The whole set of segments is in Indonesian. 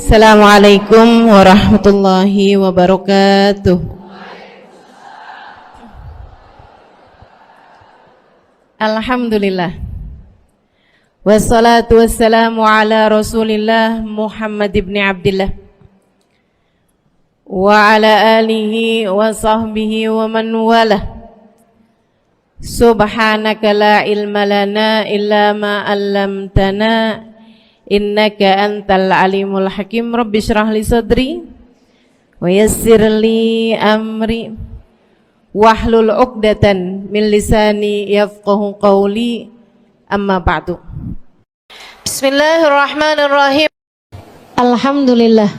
Assalamualaikum warahmatullahi wabarakatuh. Alhamdulillah. Wassalatu wassalamu ala Rasulillah Muhammad ibn Abdillah wa ala alihi wa sahbihi wa man walah. Subhanaka la ilma lana illa ma 'allamtana innaka antal alimul hakim. Rabbi shrah li sadri wa yassir li amri wahlul 'uqdatan min lisani yafqahu qawli. Amma ba'du. Bismillahirrahmanirrahim. Alhamdulillah.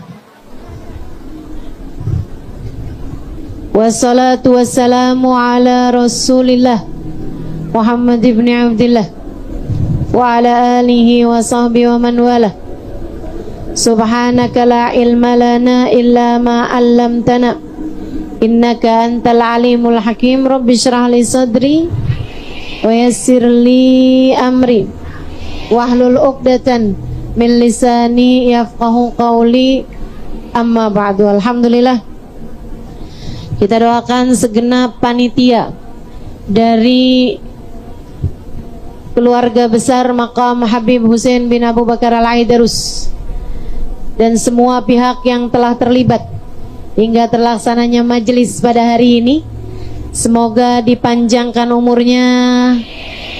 Wassalatu wassalamu ala Rasulillah Muhammad ibn Abdillah wa ala alihi wa sahbihi wa man wala. Subhanaka la ilma lana illa ma 'allamtana innaka antal alimul hakim. Rabbi shrah li sadri wa yassir li amri wahlul 'uqdatan min lisani yafqahu qawli. Amma ba'du. Alhamdulillah, kita doakan segenap panitia dari keluarga besar Maqam Habib Hussein bin Abu Bakar Al-Aidarus dan semua pihak yang telah terlibat hingga terlaksananya majelis pada hari ini. Semoga dipanjangkan umurnya,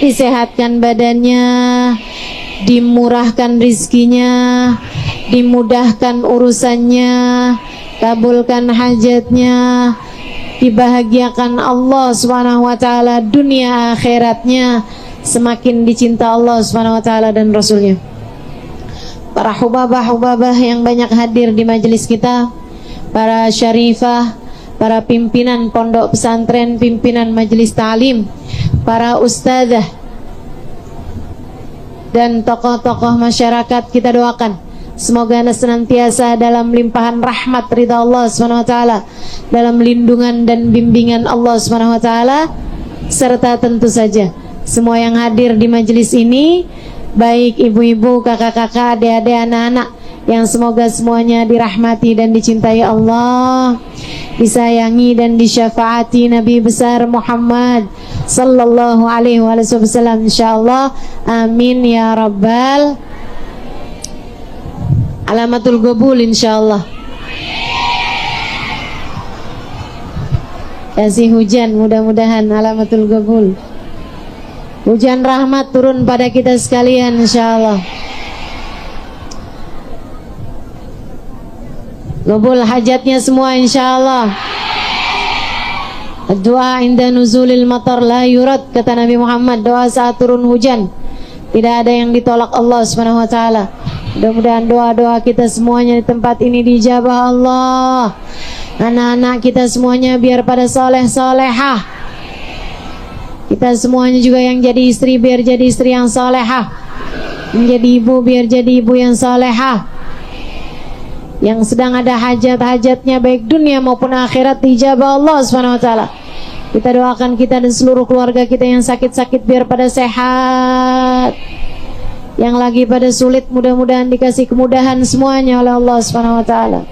disehatkan badannya, dimurahkan rizkinya, dimudahkan urusannya, kabulkan hajatnya, dibahagiakan Allah Subhanahu wa taala dunia akhiratnya, semakin dicinta Allah Subhanahu wa taala dan Rasulnya. Para hubabah-hubabah yang banyak hadir di majelis kita, para syarifah, para pimpinan pondok pesantren, pimpinan majelis ta'lim, para ustazah dan tokoh-tokoh masyarakat, kita doakan semoga Anda senantiasa dalam limpahan rahmat ridha Allah Subhanahu wa taala, dalam lindungan dan bimbingan Allah Subhanahu wa taala, serta tentu saja semua yang hadir di majelis ini, baik ibu-ibu, kakak-kakak, adik-adik, anak-anak, yang semoga semuanya dirahmati dan dicintai Allah, disayangi dan disyafaati Nabi besar Muhammad sallallahu alaihi wasallam, insyaallah. Amin ya rabbal alamatul qabul, insyaallah. Kasih hujan, mudah-mudahan alamatul qabul. Hujan rahmat turun pada kita sekalian, insyaallah. Qabul hajatnya semua, insyaallah. Doa inda nuzulil matar la yurad, kata Nabi Muhammad. Doa saat turun hujan tidak ada yang ditolak Allah Subhanahu wa taala. Mudah-mudahan doa-doa kita semuanya di tempat ini dijabah Allah. Anak-anak kita semuanya biar pada soleh-solehah. Kita semuanya juga yang jadi istri biar jadi istri yang solehah, menjadi ibu biar jadi ibu yang solehah. Yang sedang ada hajat-hajatnya baik dunia maupun akhirat dijabah Allah Subhanahu wa taala. Kita doakan kita dan seluruh keluarga kita yang sakit-sakit biar pada sehat. Yang lagi pada sulit mudah-mudahan dikasih kemudahan semuanya oleh Allah Subhanahu wa taala.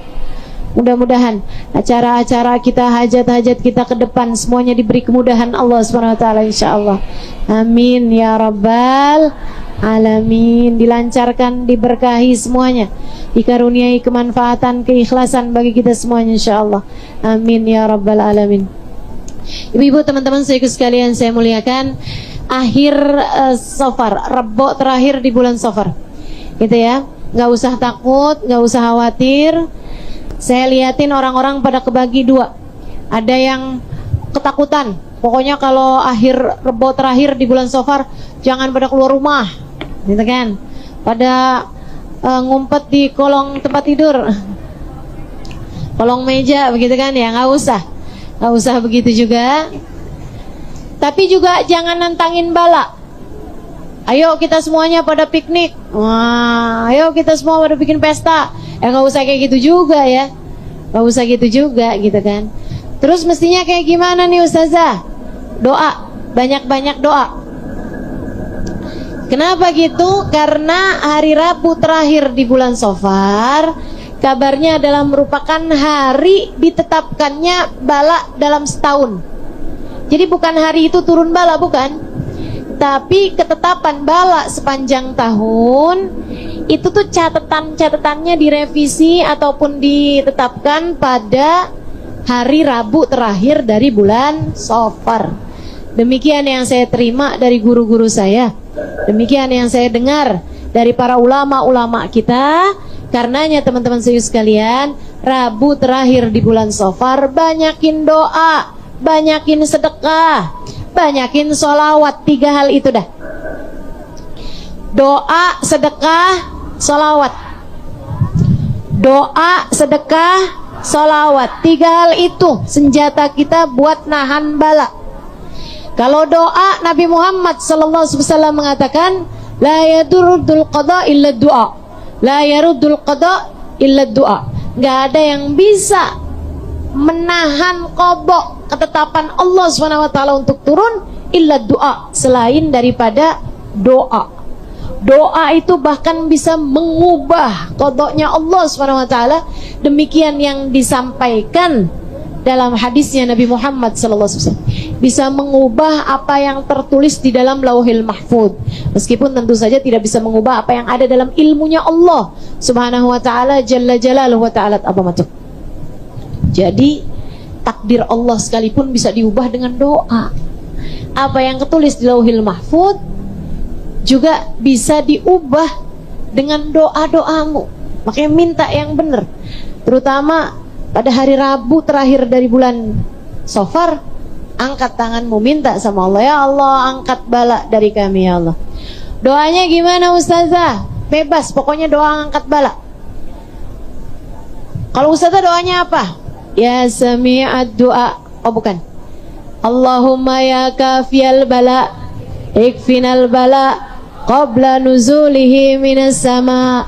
Mudah-mudahan acara-acara kita, hajat-hajat kita ke depan semuanya diberi kemudahan Allah Subhanahu wa taala, insyaallah. Amin ya rabbal alamin. Dilancarkan, diberkahi semuanya, dikaruniai kemanfaatan, keikhlasan bagi kita semuanya, insyaallah. Amin ya rabbal alamin. Ibu-ibu, teman-teman saudaraku sekalian saya muliakan, akhir Safar, Rebo terakhir di bulan Safar, gitu ya. Nggak usah takut, nggak usah khawatir. Saya liatin orang-orang pada kebagi dua. Ada yang ketakutan, pokoknya kalau akhir Rebo terakhir di bulan Safar jangan pada keluar rumah, gitu kan. Pada ngumpet di kolong tempat tidur, kolong meja, begitu kan ya. Nggak usah begitu juga. Tapi juga jangan nantangin bala. Ayo kita semuanya pada piknik. Wah, ayo kita semua pada bikin pesta. Nggak usah kayak gitu juga ya. Nggak usah gitu juga, gitu kan. Terus mestinya kayak gimana nih Ustazah? Doa, banyak-banyak doa. Kenapa gitu? Karena hari Rabu terakhir di bulan Safar kabarnya adalah merupakan hari ditetapkannya bala dalam setahun. Jadi bukan hari itu turun bala, bukan, tapi ketetapan bala sepanjang tahun itu tuh catatannya direvisi ataupun ditetapkan pada hari Rabu terakhir dari bulan Safar. Demikian yang saya terima dari guru-guru saya, demikian yang saya dengar dari para ulama-ulama kita. Karenanya teman-teman serius sekalian, Rabu terakhir di bulan Safar banyakin doa, banyakin sedekah, banyakin sholawat. 3 hal itu dah: doa, sedekah, sholawat. Doa, sedekah, sholawat. 3 hal itu senjata kita buat nahan bala. Kalau doa, Nabi Muhammad SAW mengatakan, la yaduruddul qada illa du'a, la yaruddul qada illa du'a. Gak ada yang bisa menahan qada, ketetapan Allah SWT untuk turun, illa du'a, selain daripada doa. Doa itu bahkan bisa mengubah qadanya Allah SWT. Demikian yang disampaikan dalam hadisnya Nabi Muhammad SAW, bisa mengubah apa yang tertulis di dalam Lauhil Mahfuz, meskipun tentu saja tidak bisa mengubah apa yang ada dalam ilmunya Allah Subhanahu wa ta'ala Jalla Jalaluhu wa ta'ala Abamatuh. Jadi takdir Allah sekalipun bisa diubah dengan doa. Apa yang tertulis di Lauhil Mahfuz juga bisa diubah dengan doa-doamu. Makanya minta yang benar, terutama pada hari Rabu terakhir dari bulan Safar. Angkat tanganmu, minta sama Allah, ya Allah angkat bala dari kami ya Allah. Doanya gimana Ustazah? Bebas, pokoknya doa angkat bala. Kalau Ustazah doanya apa? Ya sami'ad du'a. Oh bukan, Allahumma ya kafiyal bala ikfinal bala qabla nuzulihi minas sama.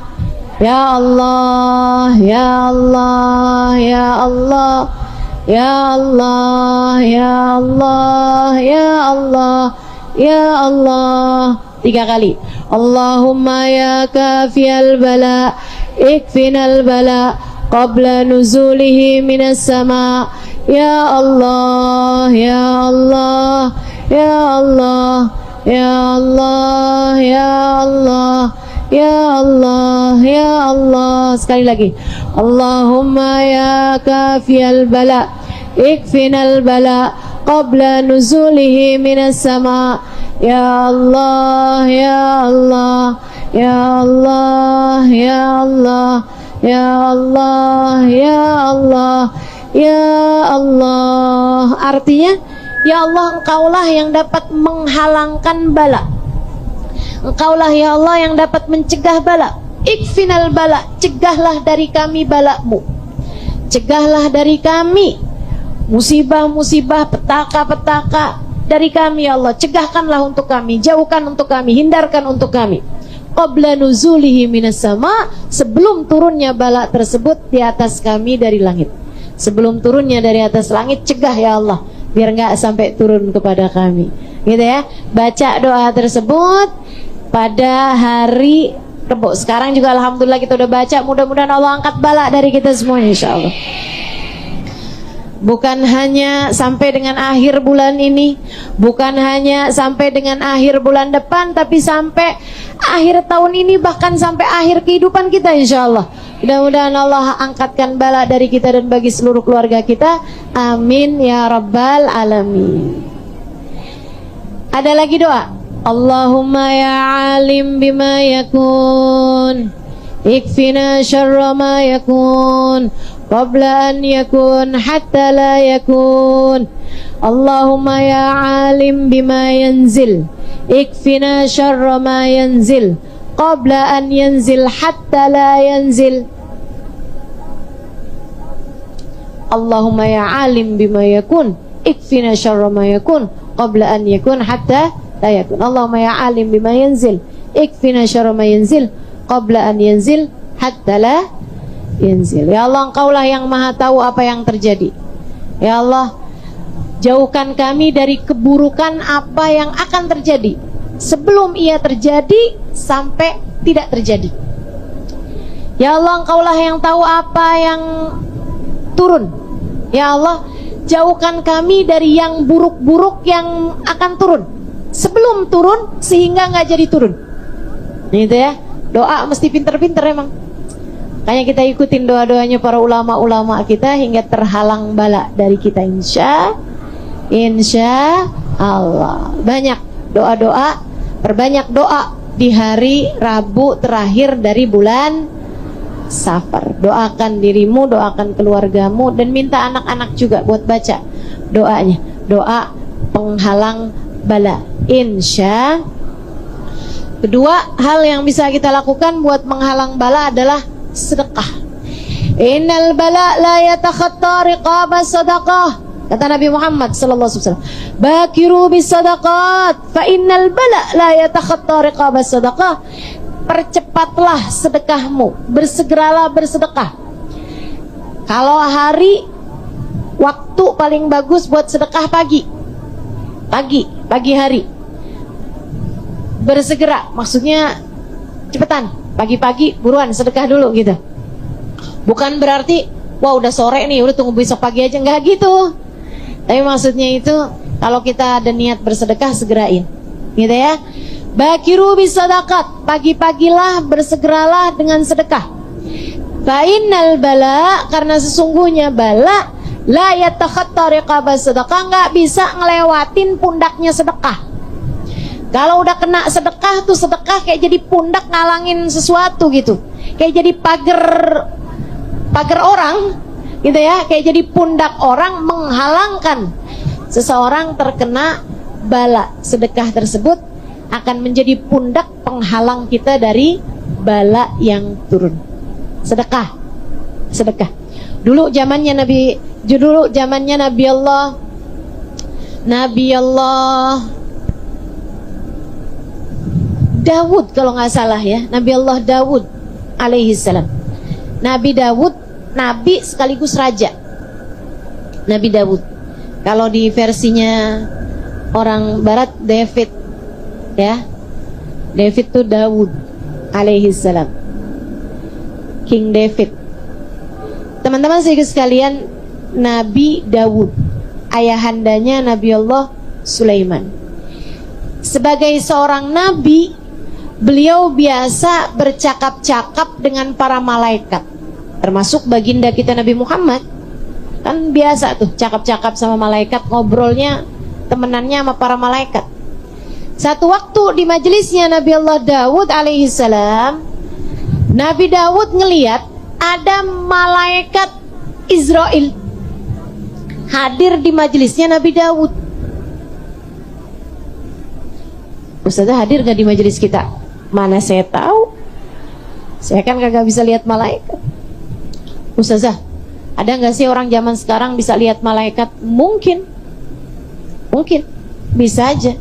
Ya Allah, ya Allah, ya Allah, ya Allah, ya Allah, ya Allah, ya Allah. 3 kali. Allahumma ya kafiyal bala ikfinal bala qabla nuzulihi minas sama. Ya Allah, ya Allah, ya Allah, ya Allah, ya Allah, ya Allah, ya Allah. Sekali lagi. Allahumma ya kafiyal bala ikfinal bala qabla nuzulihi minas sama. Ya Allah, ya Allah, ya Allah, ya Allah, ya Allah, ya Allah, ya Allah. Artinya, ya Allah engkaulah yang dapat menghalangkan bala, engkaulah ya Allah yang dapat mencegah bala. Ikfinal bala, cegahlah dari kami balamu, cegahlah dari kami musibah-musibah, petaka-petaka dari kami ya Allah. Cegahkanlah untuk kami, jauhkan untuk kami, hindarkan untuk kami. Qabla nuzulihi minas sama, sebelum turunnya bala tersebut di atas kami dari langit. Sebelum turunnya dari atas langit, cegah ya Allah, biar nggak sampai turun kepada kami. Gitu ya. Baca doa tersebut pada hari Rebo. Sekarang juga alhamdulillah kita udah baca. Mudah-mudahan Allah angkat bala dari kita semua insyaallah. Bukan hanya sampai dengan akhir bulan ini, bukan hanya sampai dengan akhir bulan depan, tapi sampai akhir tahun ini, bahkan sampai akhir kehidupan kita insyaallah. Mudah-mudahan Allah angkatkan bala dari kita dan bagi seluruh keluarga kita. Amin ya rabbal alamin. Ada lagi doa. Allahumma ya alim bima yakun ikfina syarra ma yakun qabla an yakun hatta la yakun. Allahumma ya alim bima yanzil ikfina syarra ma yanzil qabla an yanzil hatta la yanzil. Allahumma ya alim bima yakun ikfina syarra ma yakun qabla an yakun hatta la yakun. Allahumma ya alim bima yanzil ikfina syarra ma yanzil qabla an yanzil hatta la yanzil. Ya Allah, engkaulah yang maha tahu apa yang terjadi. Ya Allah, jauhkan kami dari keburukan apa yang akan terjadi sebelum ia terjadi sampai tidak terjadi. Ya Allah, Engkaulah yang tahu apa yang turun. Ya Allah, jauhkan kami dari yang buruk-buruk yang akan turun sebelum turun, sehingga nggak jadi turun. Gitu ya. Doa mesti pinter-pinter emang. Kayaknya kita ikutin doa-doanya para ulama-ulama kita hingga terhalang bala dari kita, insya Allah. Banyak doa-doa, perbanyak doa di hari Rabu terakhir dari bulan Safar. Doakan dirimu, doakan keluargamu, dan minta anak-anak juga buat baca doanya. Doa penghalang bala, insya. Kedua hal yang bisa kita lakukan buat menghalang bala adalah sedekah. Innal bala la yatakhatta riqaba sadaqah. Kata Nabi Muhammad sallallahu alaihi wasallam, bakiru bis sadaqat fa innal bala la yatakhatta riqaba sadaqah. Percepatlah sedekahmu, bersegeralah bersedekah. Kalau hari, waktu paling bagus buat sedekah pagi hari. Bersegera, maksudnya cepetan, pagi-pagi buruan sedekah dulu gitu. Bukan berarti wah udah sore nih, udah tunggu besok pagi aja, enggak gitu. Tapi maksudnya itu kalau kita ada niat bersedekah, segerain gitu ya. Bakiru bis sadaqat, pagi-pagilah, bersegeralah dengan sedekah. Fa innal bala, karena sesungguhnya bala la yatakhatta riqaba sedekah, enggak bisa ngelewatin pundaknya sedekah. Kalau udah kena sedekah tuh, sedekah kayak jadi pundak ngalangin sesuatu gitu, kayak jadi pagar orang gitu ya, kayak jadi pundak orang menghalangkan seseorang terkena bala. Sedekah tersebut akan menjadi pundak penghalang kita dari bala yang turun. Sedekah. Dulu zamannya Nabi Allah Dawud, kalau nggak salah ya, Nabi Allah Dawud alaihi salam. Nabi Dawud, nabi sekaligus raja. Nabi Dawud. Kalau di versinya orang barat David, ya. David itu Dawud alaihi salam. King David. Teman-teman sekalian, Nabi Dawud, ayahandanya Nabi Allah Sulaiman. Sebagai seorang nabi, beliau biasa bercakap-cakap dengan para malaikat, termasuk baginda kita Nabi Muhammad. Kan biasa tuh cakap-cakap sama malaikat, ngobrolnya temenannya sama para malaikat. Satu waktu di majelisnya Nabi Allah Dawud alaihi salam, Nabi Dawud ngelihat ada malaikat Israel hadir di majelisnya Nabi Dawud. Ustazah hadir gak di majelis kita? Mana saya tahu, saya kan kagak bisa lihat malaikat. Ustazah, ada gak sih orang zaman sekarang bisa lihat malaikat? Mungkin bisa aja.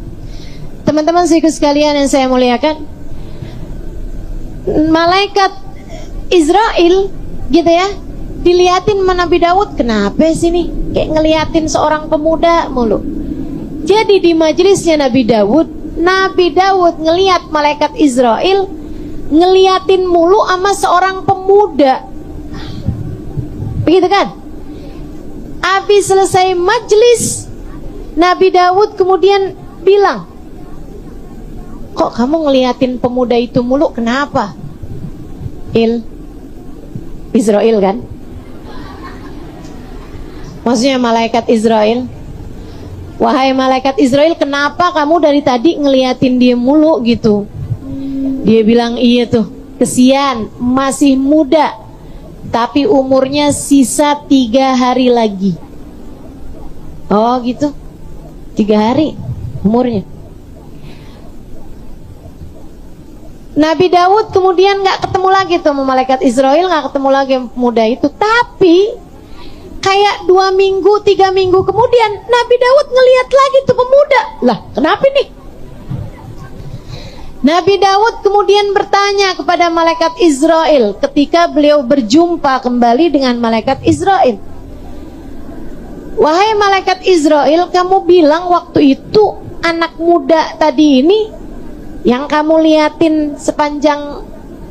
Teman-teman sekalian yang saya muliakan, malaikat Israel gitu ya, diliatin sama Nabi Dawud. Kenapa sih nih kayak ngeliatin seorang pemuda mulu? Jadi di majelisnya Nabi Dawud ngeliat malaikat Israel ngeliatin mulu sama seorang pemuda, begitu kan? Habis selesai majelis, Nabi Dawud kemudian bilang, kok kamu ngeliatin pemuda itu mulu, kenapa? Israel kan? Maksudnya malaikat Israel. Wahai malaikat Israel, kenapa kamu dari tadi ngeliatin dia mulu gitu? Dia bilang, iya tuh, kesian, masih muda, tapi umurnya sisa 3 hari lagi. Oh gitu, 3 hari umurnya. Nabi Dawud kemudian gak ketemu lagi tuh sama malaikat Israel, gak ketemu lagi sama pemuda itu. Tapi kayak 2 minggu, 3 minggu kemudian Nabi Dawud ngelihat lagi tuh pemuda. Lah kenapa nih? Nabi Dawud kemudian bertanya kepada malaikat Israel ketika beliau berjumpa kembali dengan malaikat Israel, wahai malaikat Israel, kamu bilang waktu itu anak muda tadi ini Yang kamu liatin sepanjang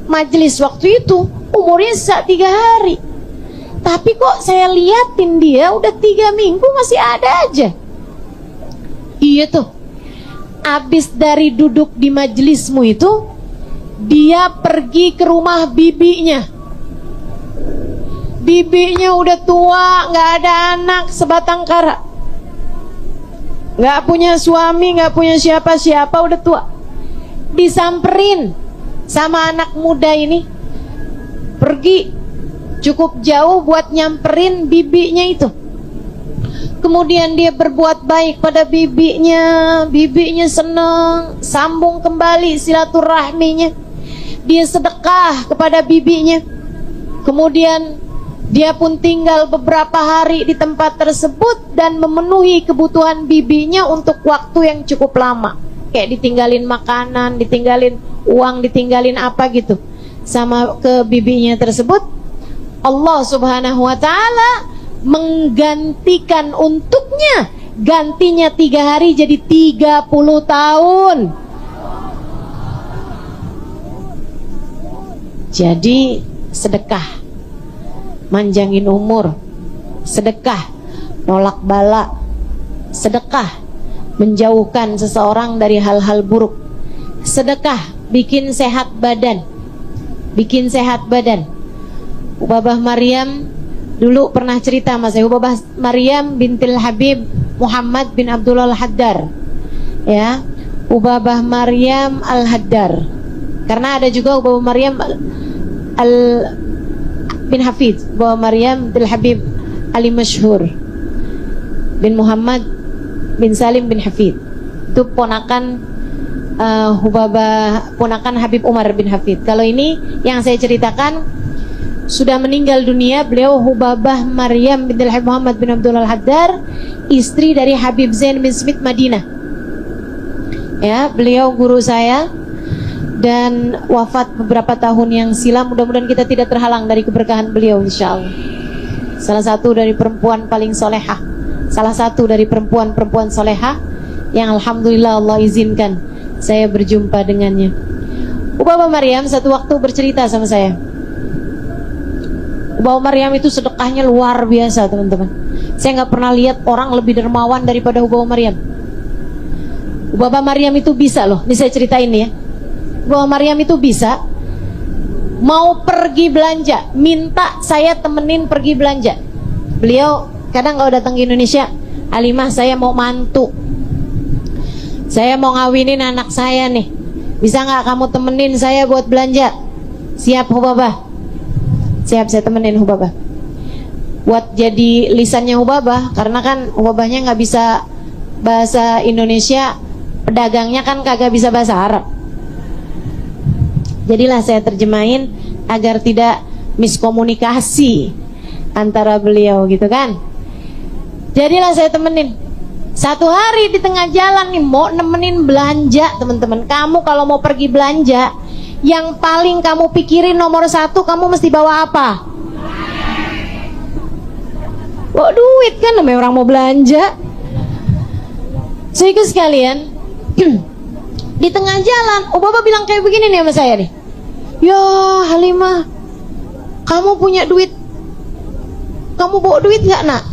majelis waktu itu umurnya 3 hari. Tapi kok saya liatin dia udah 3 minggu masih ada aja. Iya tuh. Abis dari duduk di majelismu itu, dia pergi ke rumah bibinya. Bibinya udah tua, gak ada anak, sebatang kara, gak punya suami, gak punya siapa-siapa, udah tua. Disamperin sama anak muda ini, pergi cukup jauh buat nyamperin bibinya itu. Kemudian dia berbuat baik pada bibinya, bibinya senang, sambung kembali silaturahminya. Dia sedekah kepada bibinya. Kemudian dia pun tinggal beberapa hari di tempat tersebut dan memenuhi kebutuhan bibinya untuk waktu yang cukup lama. Kayak ditinggalin makanan, ditinggalin uang, ditinggalin apa gitu sama ke bibinya tersebut. Allah Subhanahu wa ta'ala menggantikan untuknya, gantinya 3 hari jadi 30 tahun. Jadi sedekah manjangin umur, sedekah nolak bala, sedekah menjauhkan seseorang dari hal-hal buruk, sedekah bikin sehat badan, bikin sehat badan. Ubabah Maryam dulu pernah cerita mas saya, Ubabah Maryam bintil Habib Muhammad bin Abdullah Al-Haddar, ya, Ubabah Maryam Al-Haddar. Karena ada juga Ubabah Maryam bin Hafid, Ubabah Maryam bin Habib Ali Masyhur bin Muhammad bin Salim bin Hafid. Itu ponakan Ubabah, ponakan Habib Umar bin Hafid. Kalau ini yang saya ceritakan sudah meninggal dunia, beliau Hubabah Maryam binti Habib Muhammad bin Abdullah Al-Haddar, istri dari Habib Zain bin Smith Madinah. Ya, beliau guru saya dan wafat beberapa tahun yang silam. Mudah-mudahan kita tidak terhalang dari keberkahan beliau insyaallah. Salah satu dari perempuan paling solehah, salah satu dari perempuan-perempuan solehah yang alhamdulillah Allah izinkan saya berjumpa dengannya. Hubabah Maryam satu waktu bercerita sama saya. Hubabah Maryam itu sedekahnya luar biasa teman-teman. Saya nggak pernah lihat orang lebih dermawan daripada Hubabah Maryam. Hubabah Maryam itu bisa loh, ini saya ceritain ya. Hubabah Maryam itu bisa mau pergi belanja, minta saya temenin pergi belanja. Beliau kadang kalau datang ke Indonesia, Alimah saya mau mantu, saya mau ngawinin anak saya nih, bisa nggak kamu temenin saya buat belanja? Siap Hubabah, siap saya temenin Hubabah. Buat jadi lisannya Hubabah, karena kan Hubabahnya nggak bisa bahasa Indonesia, pedagangnya kan kagak bisa bahasa Arab. Jadilah saya terjemahin agar tidak miskomunikasi antara beliau gitu kan. Jadilah saya temenin. Satu hari di tengah jalan nih mau nemenin belanja teman-teman. Kamu kalau mau pergi belanja, yang paling kamu pikirin nomor 1, kamu mesti bawa apa? Bawa duit kan, namanya orang mau belanja. Sehingga sekalian di tengah jalan Hubabah bilang kayak begini nih sama saya nih, ya Halimah, kamu punya duit, kamu bawa duit gak nak?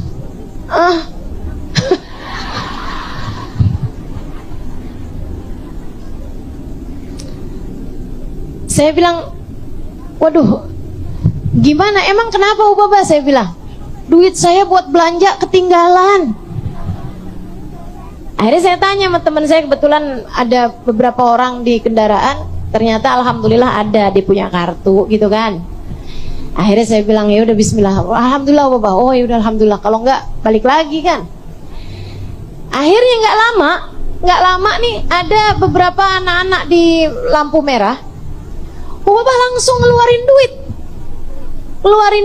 Saya bilang, waduh, gimana? Emang kenapa Hubabah? Saya bilang, duit saya buat belanja ketinggalan. Akhirnya saya tanya sama teman saya, kebetulan ada beberapa orang di kendaraan, ternyata alhamdulillah ada, dia punya kartu gitu kan. Akhirnya saya bilang, ya udah bismillah, alhamdulillah Hubabah. Oh ya udah alhamdulillah, kalau enggak balik lagi kan. Akhirnya nggak lama nih ada beberapa anak-anak di lampu merah. Hubabah langsung ngeluarin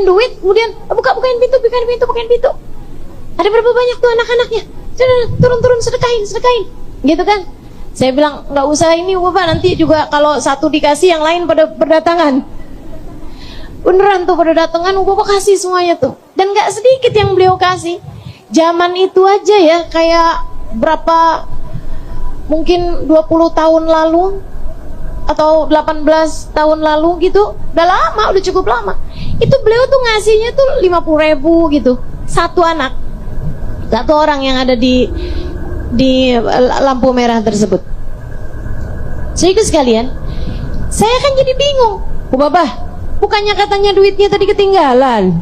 duit, kemudian bukain pintu. Ada berapa banyak tuh anak-anaknya? Turun sedekahin, gitu kan? Saya bilang nggak usah ini Hubabah, nanti juga kalau satu dikasih yang lain pada berdatangan. Beneran tuh pada datangan, Hubabah kasih semuanya tuh, dan nggak sedikit yang beliau kasih. Zaman itu aja ya, kayak berapa mungkin 20 tahun lalu atau 18 tahun lalu gitu, udah lama, udah cukup lama. Itu beliau tuh ngasihnya tuh 50.000 gitu, satu anak, satu orang yang ada di lampu merah tersebut. Sehingga sekalian, saya kan jadi bingung. Babah, bukannya katanya duitnya tadi ketinggalan?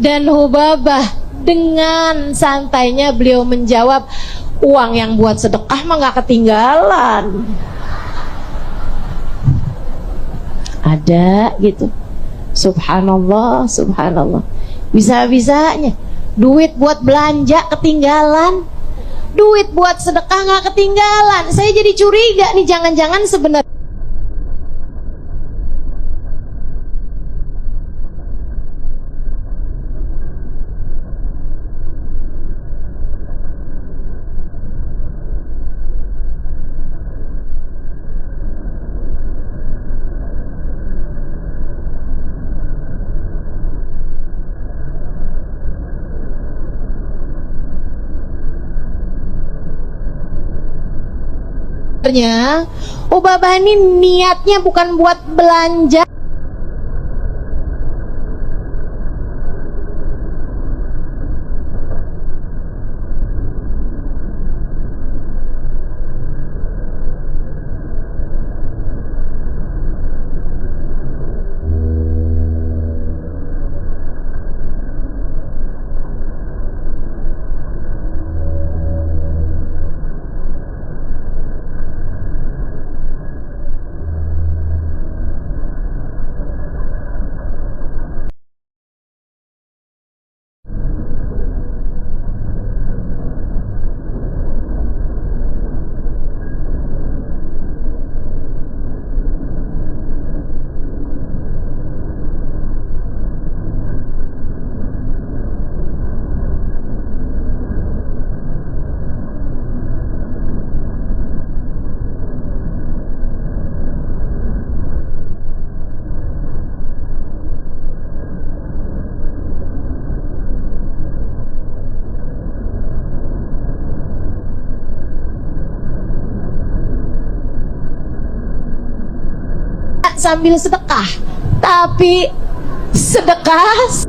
Dan Hubabah dengan santainya beliau menjawab, uang yang buat sedekah mah gak ketinggalan. Ada gitu. Subhanallah, subhanallah. Bisa-bisanya duit buat belanja ketinggalan, duit buat sedekah gak ketinggalan. Saya jadi curiga nih, jangan-jangan sebenarnya Ubabah ini niatnya bukan buat belanja. Sambil sedekah, tapi sedekah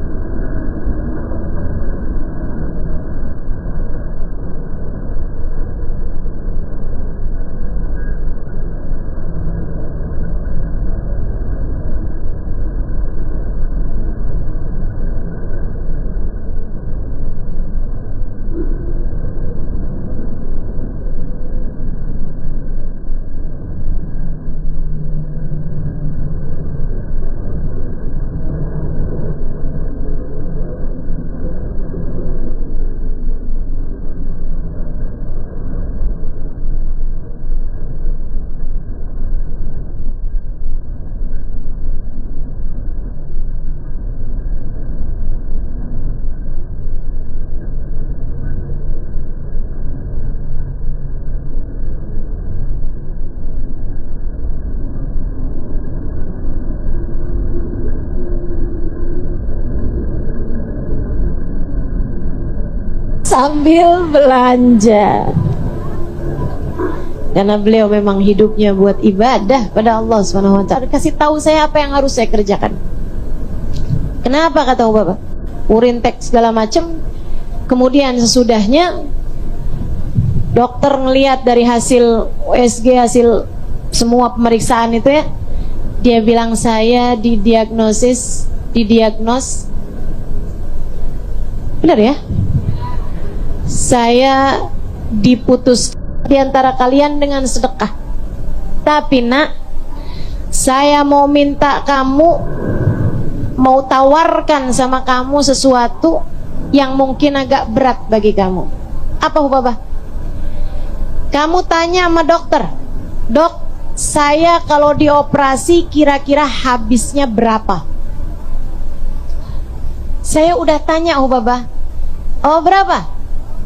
sambil belanja, karena beliau memang hidupnya buat ibadah pada Allah Subhanahu wa taala. Kasih tahu saya apa yang harus saya kerjakan. Kenapa kata Bapak? Urin tek segala macam. Kemudian sesudahnya dokter ngelihat dari hasil USG, hasil semua pemeriksaan itu ya, dia bilang saya didiagnos, benar ya? Saya diputus di antara kalian dengan sedekah. Tapi nak, saya mau minta kamu, mau tawarkan sama kamu sesuatu yang mungkin agak berat bagi kamu. Apa Bapak? Kamu tanya sama dokter, dok, saya kalau dioperasi kira-kira habisnya berapa? Saya udah tanya Bapak, oh berapa?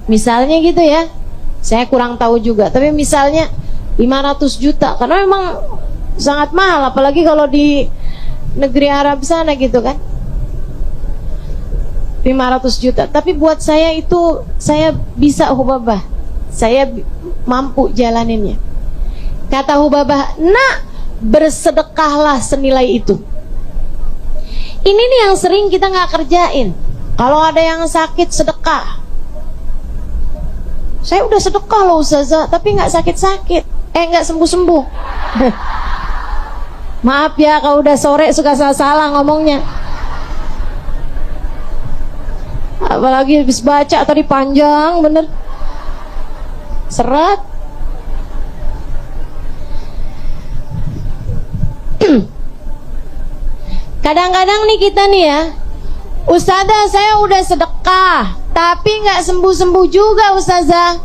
Misalnya gitu ya, saya kurang tahu juga, tapi misalnya 500 juta, karena memang sangat mahal, apalagi kalau di negeri Arab sana gitu kan. 500 juta. Tapi buat saya itu, saya bisa Hubabah, saya mampu jalaninnya. Kata Hubabah, nak, bersedekahlah senilai itu. Ini nih yang sering kita nggak kerjain. Kalau ada yang sakit, sedekah. Saya udah sedekah loh Ustazah, tapi nggak sakit-sakit, nggak sembuh-sembuh. Maaf ya kalau udah sore suka salah-salah ngomongnya. Apalagi habis baca tadi panjang bener, serat. Kadang-kadang nih kita nih ya, Ustazah saya udah sedekah tapi nggak sembuh-sembuh juga Ustazah.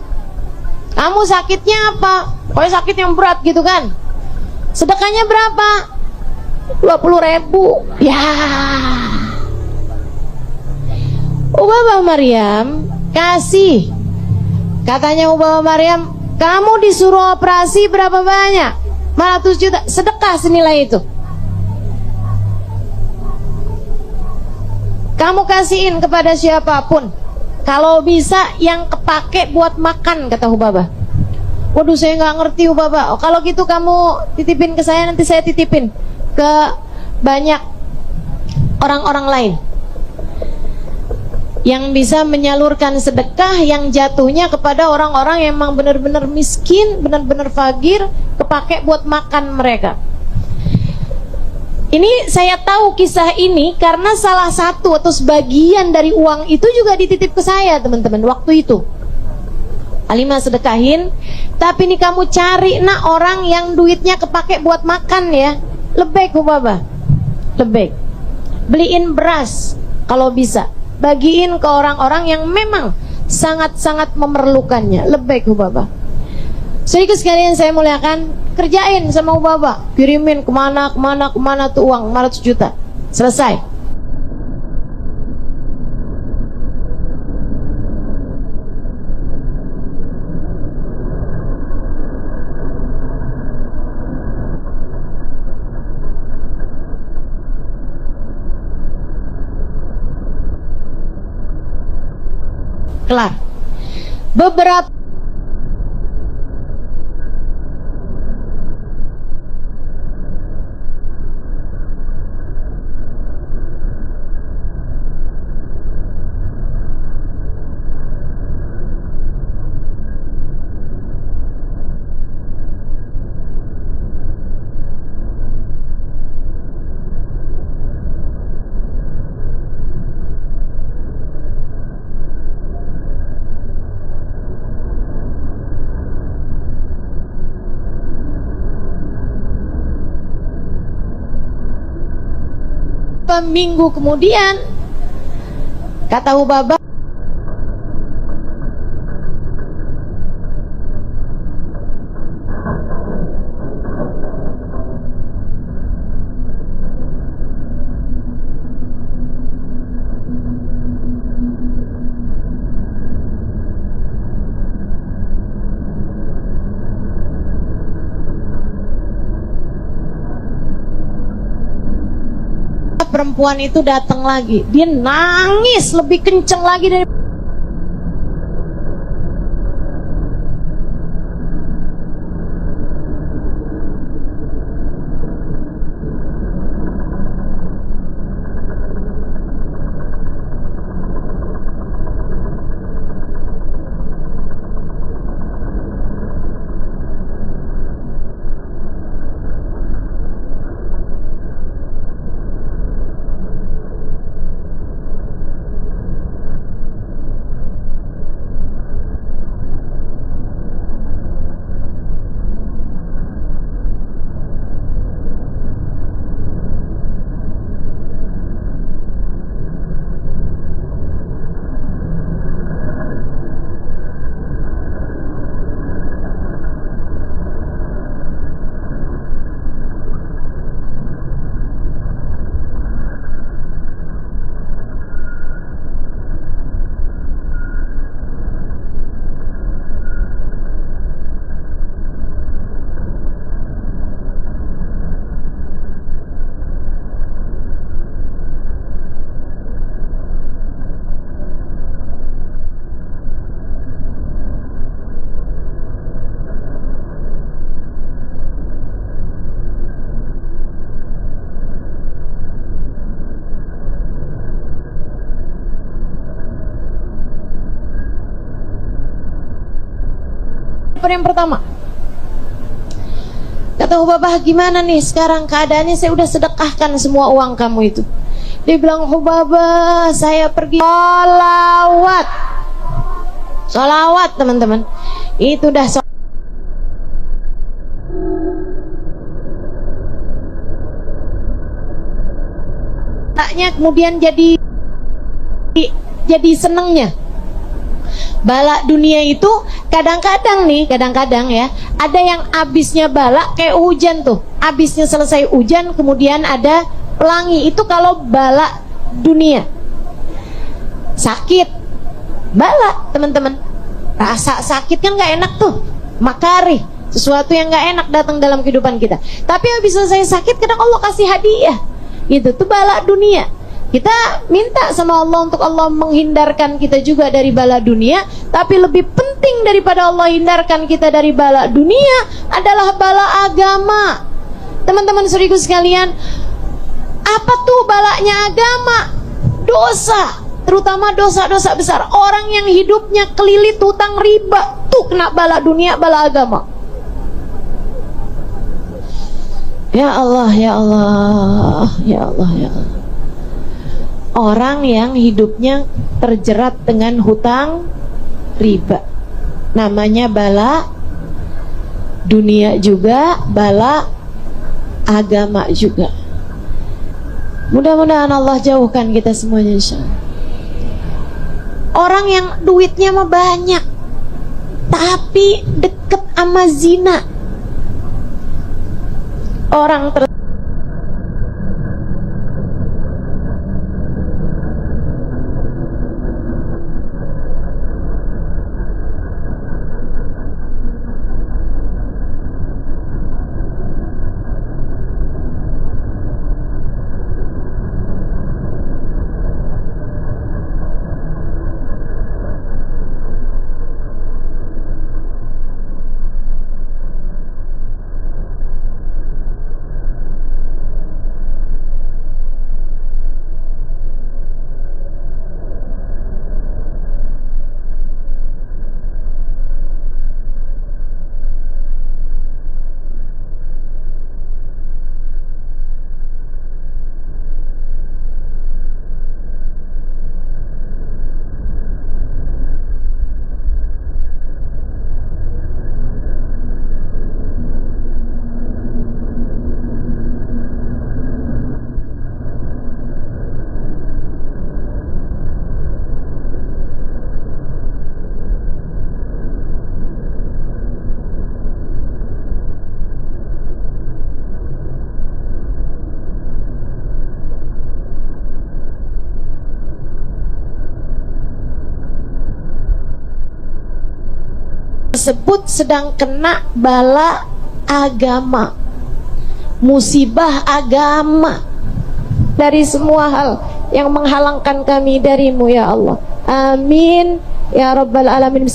Kamu sakitnya apa? Pokoknya sakit yang berat gitu kan. Sedekahnya berapa? 20.000. Ya, Ubabah Maryam kasih. Katanya Ubabah Maryam, kamu disuruh operasi berapa banyak? 500 juta. Sedekah senilai itu. Kamu kasihin kepada siapapun. Kalau bisa yang kepake buat makan, kata Hubabah. Waduh, saya nggak ngerti Hubabah. Kalau gitu kamu titipin ke saya, nanti saya titipin ke banyak orang-orang lain yang bisa menyalurkan sedekah yang jatuhnya kepada orang-orang yang memang benar-benar miskin, benar-benar fakir, kepake buat makan mereka. Ini saya tahu kisah ini karena salah satu atau sebagian dari uang itu juga dititip ke saya, teman-teman, waktu itu. Alimah sedekahin, tapi ini kamu cari nak orang yang duitnya kepake buat makan ya. Lebek Hubabah, lebek. Beliin beras kalau bisa, bagiin ke orang-orang yang memang sangat-sangat memerlukannya. Lebek Hubabah. Sedikit sekalian saya muliakan, kerjain sama Hubabah, kirimin kemana tuh uang 500 juta. Selesai. Kelar. Beberapa minggu kemudian, kata Hubabah, perempuan itu datang lagi. Dia nangis lebih kenceng lagi dari daripada yang pertama. Kata Hubabah, gimana nih sekarang keadaannya? Saya udah sedekahkan semua uang kamu itu. Dia bilang, Hubabah, saya pergi sholawat. Sholawat teman-teman. Itu dah kemudian jadi senengnya. Bala dunia itu kadang-kadang ya, ada yang abisnya bala kayak hujan tuh. Abisnya selesai hujan kemudian ada pelangi. Itu kalau bala dunia. Sakit bala teman-teman. Rasa sakit kan gak enak tuh, makari, sesuatu yang gak enak datang dalam kehidupan kita. Tapi habis selesai sakit kadang Allah kasih hadiah. Gitu tuh bala dunia. Kita minta sama Allah untuk Allah menghindarkan kita juga dari bala dunia. Tapi lebih penting daripada Allah hindarkan kita dari bala dunia adalah bala agama. Teman-teman saudaraku sekalian, apa tuh balanya agama? Dosa, terutama dosa-dosa besar. Orang yang hidupnya kelilit hutang riba tuh kena bala dunia, bala agama. Ya Allah, ya Allah, ya Allah, ya Allah. Orang yang hidupnya terjerat dengan hutang riba, namanya bala dunia juga, bala agama juga. Mudah-mudahan Allah jauhkan kita semuanya insyaallah. Orang yang duitnya mah banyak tapi deket sama zina. Orang tersebut sedang kena bala agama, musibah agama, dari semua hal yang menghalangkan kami darimu ya Allah. Amin ya rabbal alamin.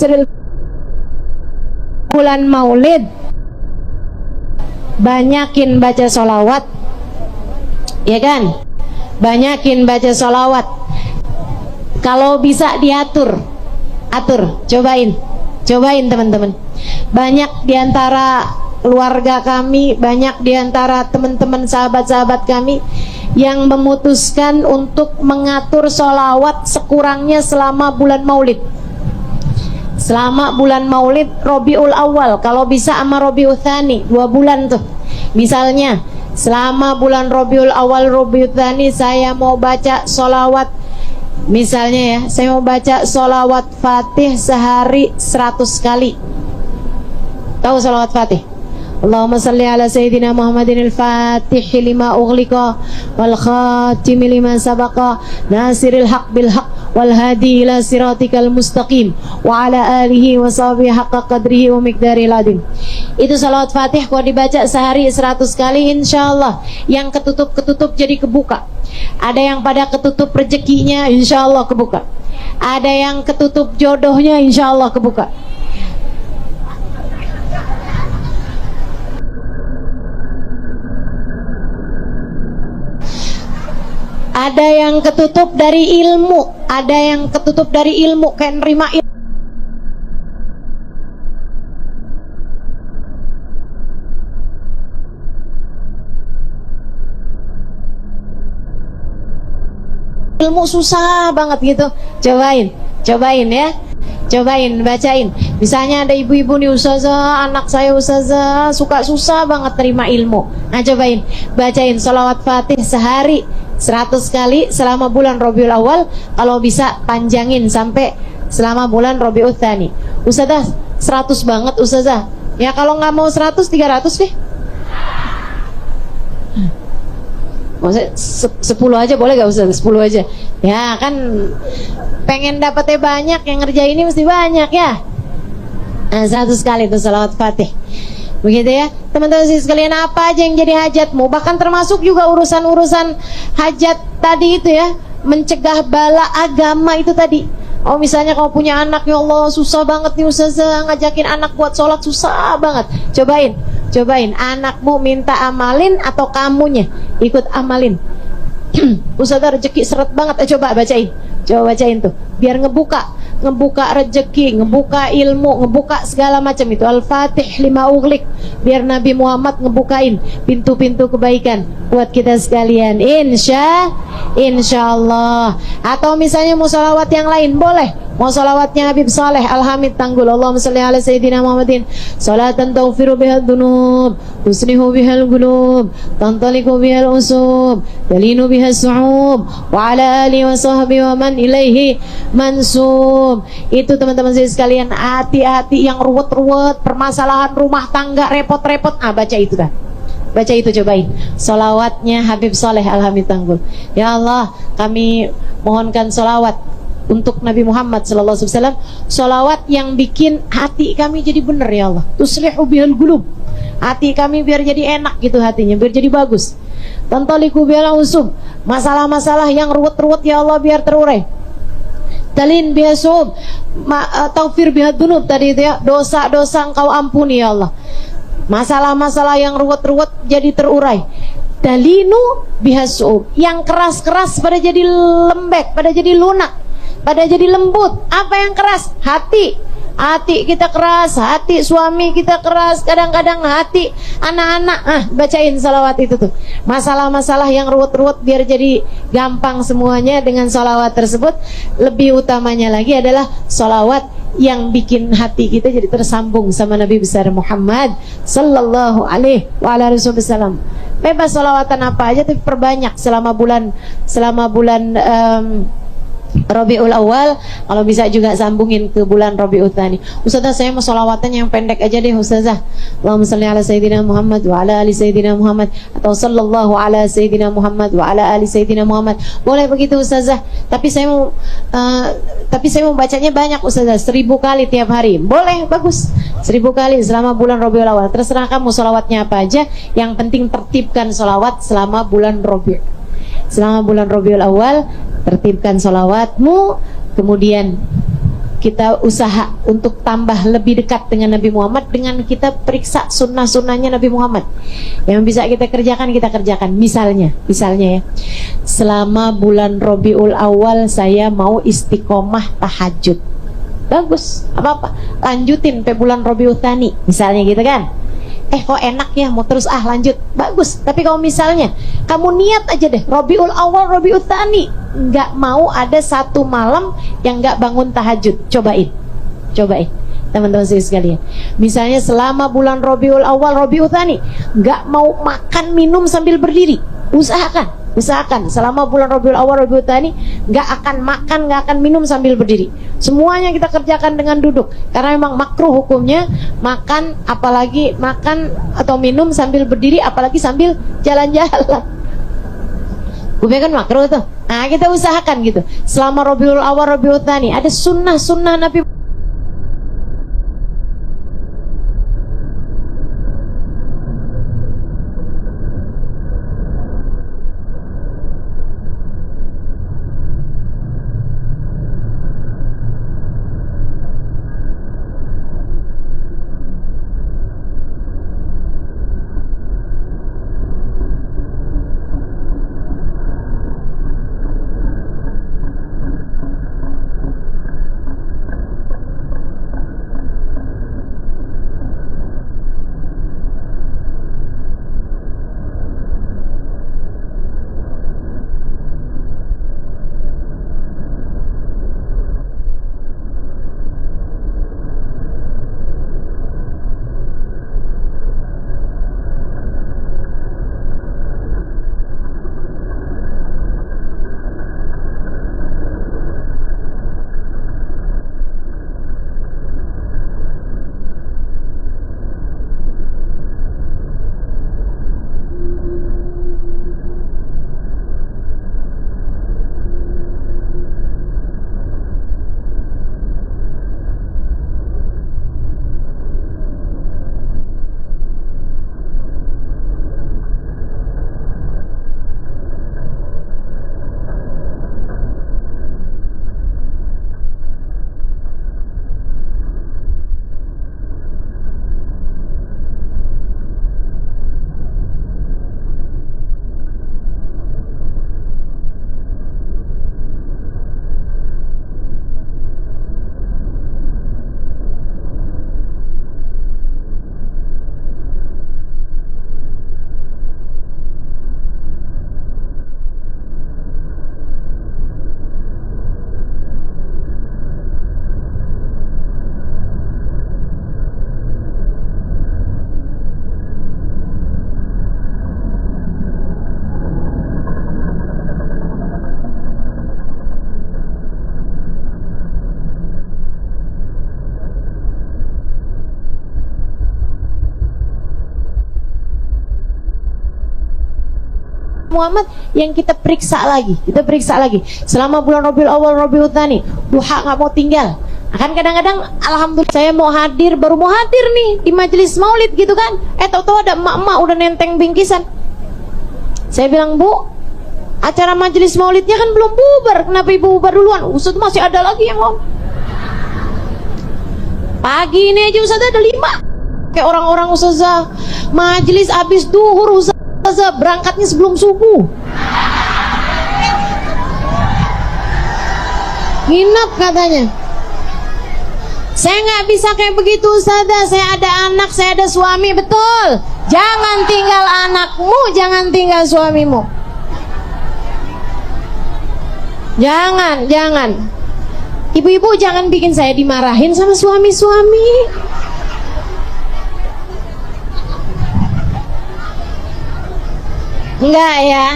Bulan Maulid, banyakin baca sholawat, ya kan? Banyakin baca sholawat. Kalau bisa diatur, cobain teman-teman. Banyak diantara keluarga kami, banyak diantara teman-teman sahabat-sahabat kami yang memutuskan untuk mengatur sholawat sekurangnya selama bulan Maulid. Selama bulan Maulid, Rabiul Awal, kalau bisa sama Rabiul Tsani, 2 bulan tuh. Misalnya selama bulan Rabiul Awal, Rabiul Tsani, saya mau baca sholawat. Misalnya ya, saya mau baca sholawat Fatih sehari 100 kali. Tahu sholawat Fatih? Allahumma salli ala Sayyidina Muhammadin al-Fatih lima ughliqa wal khatimi lima sabaqa nasiril haq bil haq wal hadi ila siratikal mustaqim wa ala alihi wa sahbihi haqqa qadrihi wa miqdaril adim. Itu salawat Fatih kalau dibaca sehari 100 kali, insyaallah yang ketutup jadi kebuka. Ada yang pada ketutup rezekinya, insyaallah kebuka. Ada yang ketutup jodohnya, insyaallah kebuka. Ada yang ketutup dari ilmu, ada yang ketutup dari ilmu, kayak nerima ilmu. ilmu susah banget gitu. Cobain ya. Cobain bacain. Misalnya ada ibu-ibu nih, ustazah, anak saya ustazah suka susah banget terima ilmu. Nah cobain bacain sholawat Fatih sehari 100 kali selama bulan Rabiul Awal. Kalau bisa panjangin sampai selama bulan Rabiul Tsani. Ustazah 100 banget ustazah. Ya kalau nggak mau 100, 300 deh. Maksudnya 10 aja boleh gak Ustaz? 10 aja. Ya kan pengen dapetnya banyak, yang ngerjain ini mesti banyak ya. Nah, 100 kali itu salawat Fatih. Begitu ya. Teman-teman sekalian, apa aja yang jadi hajatmu, bahkan termasuk juga urusan-urusan hajat tadi itu ya, mencegah bala agama itu tadi. Oh misalnya kamu punya anak, ya Allah susah banget nih ustazah ngajakin anak buat sholat, susah banget. Cobain anakmu minta amalin atau kamunya ikut amalin. Ustazah rezeki seret banget, coba bacain tuh biar ngebuka rezeki, ngebuka ilmu, ngebuka segala macam itu. Al-Fatih lima ughliq, biar Nabi Muhammad ngebukain pintu-pintu kebaikan buat kita sekalian, insyaallah. Atau misalnya mau salawat yang lain boleh, mau salawatnya Habib Saleh Al-Hamid Tanggul, Allahumma shalli ala sayyidina Muhammadin salatan taghfiru bihal dunub, tuslihu bihal qulub, tantaliqu bihal usub, talinu bihal su'ub, wa ala alihi wa sahbihi wa man ilaihi mansub. Itu teman-teman sekalian, hati-hati yang ruwet-ruwet, permasalahan rumah tangga repot-repot, baca itu dah. Baca itu, cobain salawatnya Habib Saleh Al-Hamid Tanggul. Ya Allah, kami mohonkan salawat untuk Nabi Muhammad sallallahu alaihi wasallam, salawat yang bikin hati kami jadi benar ya Allah. Tuslihu bihal qulub, hati kami biar jadi enak gitu hatinya, biar jadi bagus. Tantaliqu bihal usub, masalah-masalah yang ruwet-ruwet ya Allah biar terurai. Talin bihasub, taufir bihadunub tadi itu ya, dosa-dosa engkau ampuni ya Allah. Masalah-masalah yang ruwet-ruwet jadi terurai. Dalinu bihasub, yang keras-keras pada jadi lembek, pada jadi lunak, pada jadi lembut. Apa yang keras? Hati kita keras, hati suami kita keras, kadang-kadang hati anak-anak. Bacain salawat itu tuh. Masalah-masalah yang ruwet-ruwet biar jadi gampang semuanya dengan salawat tersebut. Lebih utamanya lagi adalah salawat yang bikin hati kita jadi tersambung sama Nabi besar Muhammad sallallahu alaihi wasallam. Bebas salawatan apa aja, tapi perbanyak selama bulan Rabiul Awal. Kalau bisa juga sambungin ke bulan Rabiul Tsani. Ustazah saya mau sholawatan yang pendek aja deh Ustazah. Allahumma shalli ala sayyidina Muhammad wa ala ali sayyidina Muhammad, atau sallallahu ala sayyidina Muhammad wa ala ali sayyidina Muhammad. Boleh begitu Ustazah. Tapi saya mau bacanya banyak Ustazah, 1000 kali tiap hari. Boleh, bagus. 1000 kali selama bulan Rabiul Awal. Terserah kamu sholawatnya apa aja. Yang penting tertibkan sholawat selama bulan Rabiul. Selama bulan Rabiul Awal, tertibkan sholawatmu. Kemudian kita usaha untuk tambah lebih dekat dengan Nabi Muhammad dengan kita periksa sunnah-sunnahnya Nabi Muhammad. Yang bisa kita kerjakan, kita kerjakan. Misalnya ya, selama bulan Rabiul Awal saya mau istiqomah tahajud. Bagus, apa-apa, lanjutin sampai bulan Rabiul Tsani, misalnya gitu kan. Kok enak ya, mau terus lanjut, bagus. Tapi kalau misalnya kamu niat aja deh Rabiul Awal, Rabiul Tsani, nggak mau ada satu malam yang nggak bangun tahajud. Cobain teman-teman sekalian. Misalnya selama bulan Rabiul Awal, Rabiul Tsani, nggak mau makan minum sambil berdiri. Usahakan selama bulan Rabiul Awal, Rabiul Tsani, nggak akan makan, nggak akan minum sambil berdiri. Semuanya kita kerjakan dengan duduk, karena memang makruh hukumnya makan, apalagi makan atau minum sambil berdiri, apalagi sambil jalan-jalan. Hukumnya kan makruh tuh. Nah, kita usahakan gitu. Selama Rabiul Awal, Rabiul Tsani, ada sunnah Nabi. Muhammad yang kita periksa lagi. Selama bulan Rabiul Awal, Rabiul Tsani, duha nggak mau tinggal. Kan kadang-kadang alhamdulillah saya baru mau hadir nih di majelis maulid gitu kan. Tahu-tahu ada emak-emak udah nenteng bingkisan. Saya bilang, Bu, acara majelis maulidnya kan belum bubar. Kenapa ibu bubar duluan? Ustaz masih ada lagi yang mau. Pagi ini aja Ustaz ada 5. Kayak orang-orang ustazah majelis habis duhur, ustazah berangkatnya sebelum subuh. Nginep katanya. Saya nggak bisa kayak begitu ustazah. Saya ada anak, saya ada suami. Betul. Jangan tinggal anakmu, jangan tinggal suamimu. Jangan. Ibu-ibu jangan bikin saya dimarahin sama suami-suami. Enggak ya.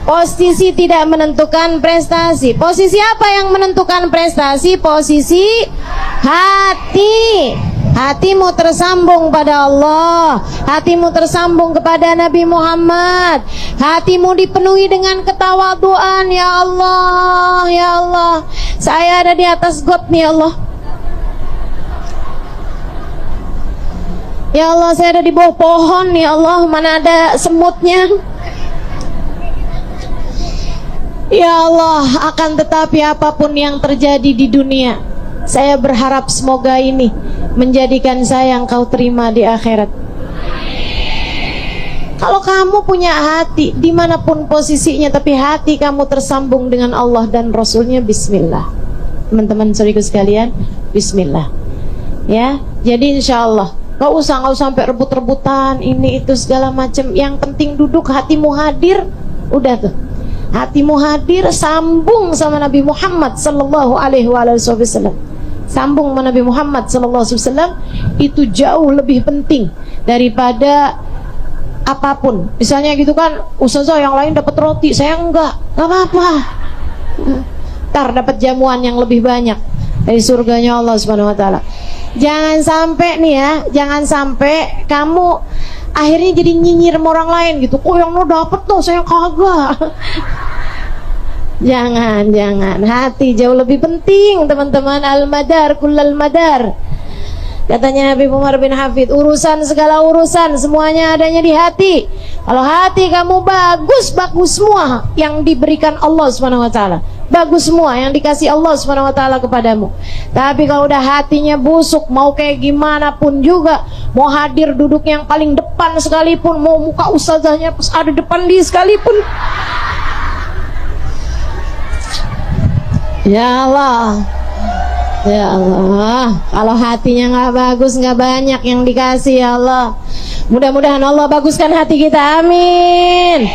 Posisi tidak menentukan prestasi. Posisi apa yang menentukan prestasi? Posisi hati. Hatimu tersambung pada Allah, hatimu tersambung kepada Nabi Muhammad, hatimu dipenuhi dengan ketawaduan. Ya Allah, ya Allah, saya ada di atas got nih ya Allah. Ya Allah, saya ada di bawah pohon ya Allah, mana ada semutnya. Ya Allah, akan tetapi apapun yang terjadi di dunia, saya berharap semoga ini menjadikan saya yang kau terima di akhirat. Kalau kamu punya hati dimanapun posisinya, tapi hati kamu tersambung dengan Allah dan Rasulnya, bismillah. Teman-teman saudaraku sekalian, bismillah. Ya, jadi insya Allah nggak usah sampai rebut-rebutan ini itu segala macam. Yang penting duduk, hatimu hadir, udah tuh. Hatimu hadir, sambung sama Nabi Muhammad sallallahu alaihi wasallam. Sambung sama Nabi Muhammad sallallahu alaihi wasallam itu jauh lebih penting daripada apapun. Misalnya gitu kan, ustazah yang lain dapat roti, saya enggak apa-apa. Ntar dapat jamuan yang lebih banyak dari surganya Allah Subhanahu wa taala. Jangan sampai nih ya, jangan sampai kamu akhirnya jadi nyinyir sama orang lain gitu. Kok yang lo dapet tuh, saya kagak. Jangan. Hati jauh lebih penting, teman-teman. Al-madar kullal madar. Katanya Nabi Umar bin Hafid, segala urusan semuanya adanya di hati. Kalau hati kamu bagus semua yang diberikan Allah Subhanahu wa taala. Bagus semua yang dikasih Allah Subhanahu wa taala kepadamu. Tapi kalau udah hatinya busuk, mau kayak gimana pun juga, mau hadir duduk yang paling depan sekalipun, mau muka ustazahnya pas ada depan dia sekalipun, ya Allah, ya Allah, kalau hatinya nggak bagus, nggak banyak yang dikasih. Ya Allah, mudah-mudahan Allah baguskan hati kita, amin.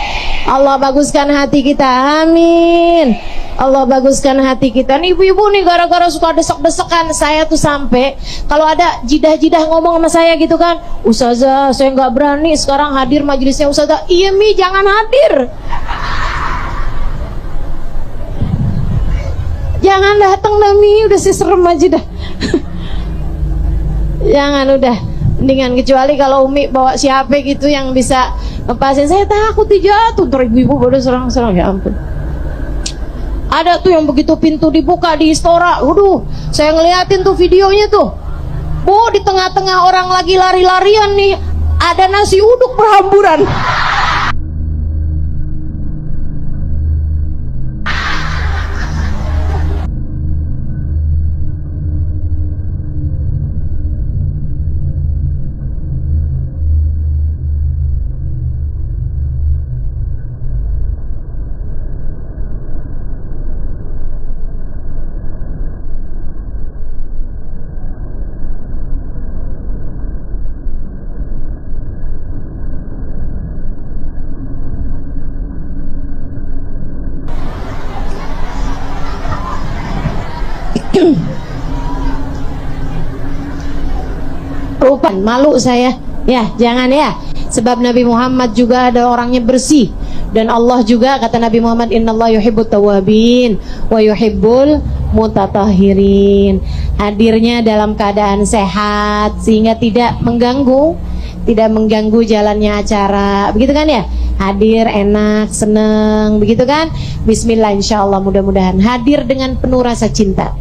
Allah baguskan hati kita, amin. Allah baguskan hati kita. Nih ibu-ibu nih gara-gara suka desek-desekan, saya tuh sampai kalau ada jidah-jidah ngomong sama saya gitu kan, ustazah saya nggak berani sekarang hadir majelisnya ustazah. Iya Mi, jangan hadir. Jangan datang dah Mi, udah sih serem aja dah. Jangan, udah mendingan, kecuali kalau Umi bawa siapa gitu yang bisa lepasin, saya takut jatuh. Ntar ibu-ibu pada serang-serang, ya ampun. Ada tuh yang begitu pintu dibuka di Istora, waduh, saya ngeliatin tuh videonya tuh. Bu, di tengah-tengah orang lagi lari-larian nih, ada nasi uduk berhamburan. Rupan, malu saya. Ya, jangan ya. Sebab Nabi Muhammad juga ada orangnya bersih. Dan Allah juga, kata Nabi Muhammad, innallaha yuhibbut tawwabin wa yuhibbul mutatahhirin. Hadirnya dalam keadaan sehat sehingga tidak mengganggu tidak mengganggu jalannya acara, begitu kan ya? Hadir enak, seneng, begitu kan? Bismillah, insya Allah mudah-mudahan hadir dengan penuh rasa cinta.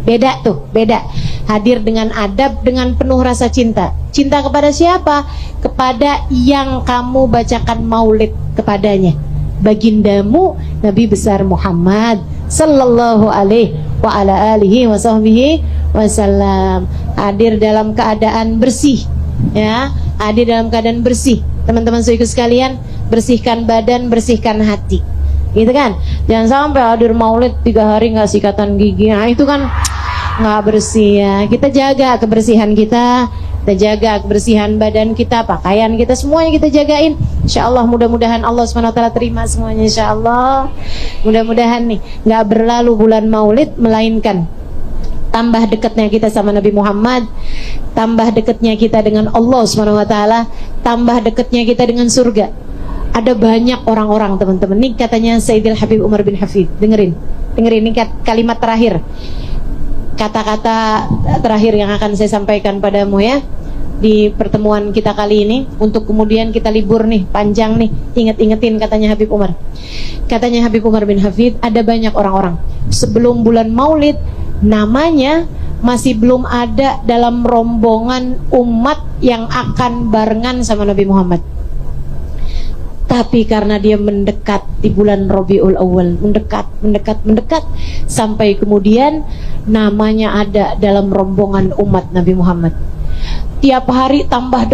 Beda tuh, beda. Hadir dengan adab, dengan penuh rasa cinta. Cinta kepada siapa? Kepada yang kamu bacakan maulid kepadanya, bagindamu Nabi besar Muhammad sallallahu alaihi wa ala alihi wa sahbihi wasallam. Hadir dalam keadaan bersih, ya, hadir dalam keadaan bersih. Teman-teman saudaraku sekalian, bersihkan badan, bersihkan hati, gitu kan? Jangan sampai hadir maulid 3 hari nggak sikatan gigi, nah itu kan nggak bersih ya. Kita jaga kebersihan kita jaga kebersihan badan kita, pakaian kita, semuanya kita jagain. Insya Allah mudah-mudahan Allah SWT terima semuanya, insya Allah. Mudah-mudahan nih nggak berlalu bulan maulid melainkan tambah dekatnya kita sama Nabi Muhammad, tambah dekatnya kita dengan Allah SWT, tambah dekatnya kita dengan surga. Ada banyak orang-orang, teman-teman. Nih katanya Sayyidil Habib Umar bin Hafid. Dengerin ini kalimat terakhir, kata-kata terakhir yang akan saya sampaikan padamu ya di pertemuan kita kali ini, untuk kemudian kita libur nih panjang nih, inget-ingetin katanya Habib Umar. Katanya Habib Umar bin Hafid, ada banyak orang-orang sebelum bulan maulid namanya masih belum ada dalam rombongan umat yang akan barengan sama Nabi Muhammad. Tapi karena dia mendekat di bulan Rabiul Awal, mendekat sampai kemudian namanya ada dalam rombongan umat Nabi Muhammad. Tiap hari tambah